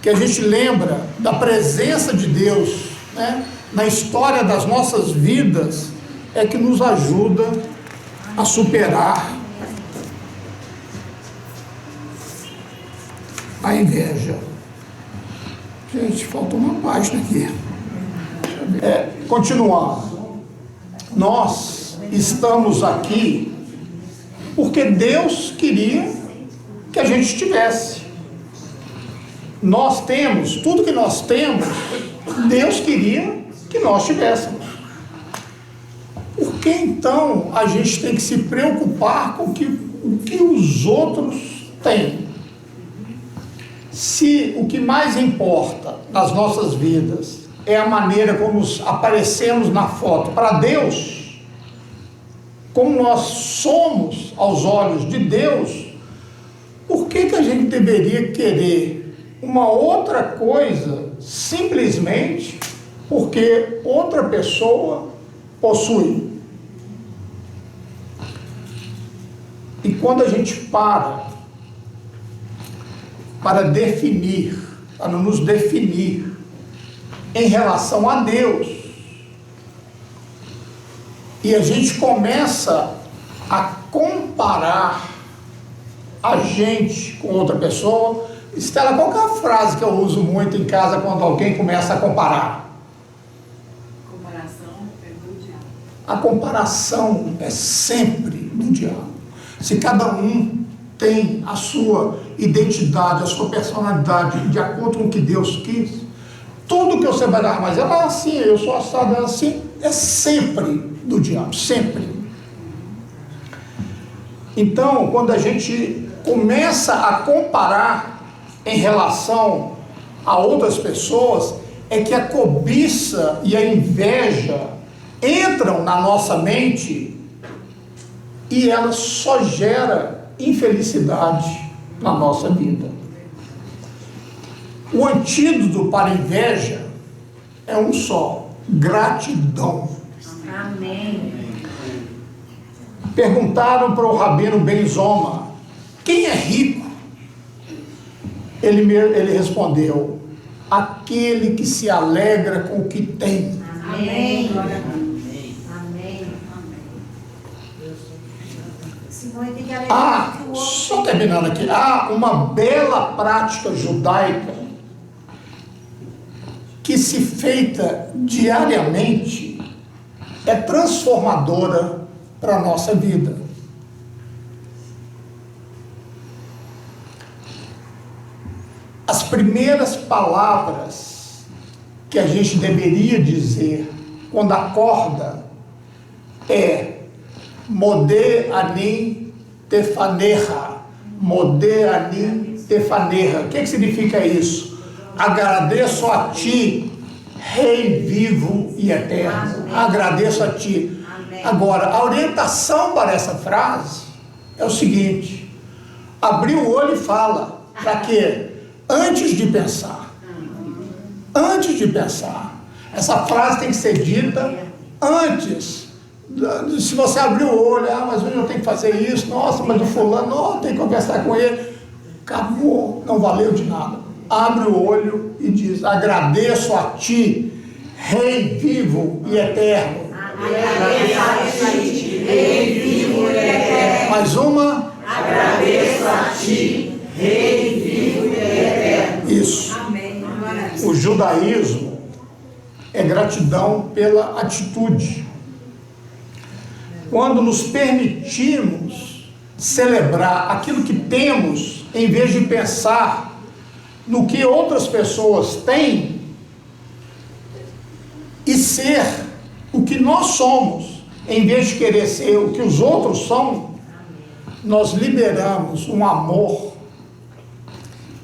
A: que a gente lembra da presença de Deus, né, na história das nossas vidas, é que nos ajuda a superar a inveja. Gente, falta uma página aqui. Continuando. Nós estamos aqui porque Deus queria que a gente tivesse. Nós temos, tudo que nós temos, Deus queria que nós tivéssemos. Por que então a gente tem que se preocupar com o que os outros têm? Se o que mais importa nas nossas vidas é a maneira como aparecemos na foto para Deus, como nós somos aos olhos de Deus, por que a gente deveria querer uma outra coisa simplesmente porque outra pessoa possui? E quando a gente para definir, para nos definir em relação a Deus, e a gente começa a comparar a gente com outra pessoa. Estela, qual que é a frase que eu uso muito em casa quando alguém começa a comparar?
E: Comparação é do diabo.
A: A comparação é sempre do diabo. Se cada um tem a sua identidade, a sua personalidade de acordo com o que Deus quis, tudo que você vai dar, mas ela é assim, eu sou assado, é assim, é sempre do diabo, sempre. Então, quando a gente começa a comparar em relação a outras pessoas, é que a cobiça e a inveja entram na nossa mente e ela só gera infelicidade na nossa vida. O antídoto para a inveja é um só: gratidão.
C: Amém.
A: Perguntaram para o Rabino Ben Zoma: quem é rico? Ele respondeu: aquele que se alegra com o que tem.
C: Amém.
D: Amém.
C: Amém. Simone tem que alegrar que o outro
A: Só terminando aqui, há uma bela prática judaica que, se feita diariamente, é transformadora para a nossa vida. As primeiras palavras que a gente deveria dizer quando acorda é Modé Ani Tefaneha. Modé Ani Tefaneha. O que significa isso? Agradeço a ti, Rei vivo e eterno.
C: Amém.
A: Agradeço a ti.
C: Amém.
A: Agora, a orientação para essa frase é o seguinte: abrir o olho e fala. Para quê? Antes de pensar. Antes de pensar. Essa frase tem que ser dita antes. Se você abrir o olho, mas hoje eu tenho que fazer isso, nossa, mas o fulano, tem que conversar com ele. Acabou, não valeu de nada. Abre o olho e diz: agradeço a ti, Rei vivo e eterno.
E: Agradeço a ti, Rei vivo e eterno.
A: Mais uma.
E: Agradeço a ti, Rei vivo e eterno.
A: Isso.
E: Amém.
A: O judaísmo é gratidão pela atitude. Quando nos permitimos celebrar aquilo que temos, em vez de pensar no que outras pessoas têm, e ser o que nós somos, em vez de querer ser o que os outros são, nós liberamos um amor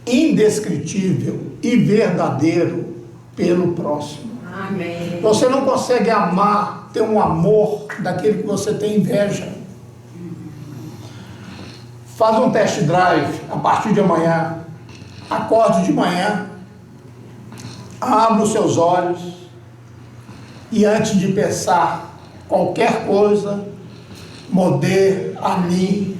A: indescritível e verdadeiro pelo próximo.
E: Amém.
A: Você não consegue amar, ter um amor daquele que você tem inveja. Faz um test drive a partir de amanhã. Acorde de manhã, abra os seus olhos e antes de pensar qualquer coisa, modê, ani,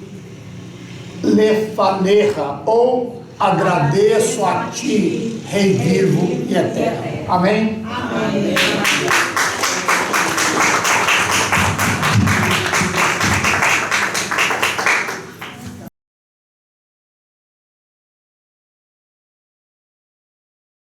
A: lefaleha, ou agradeço a ti, Rei vivo e eterno. Amém?
E: Amém.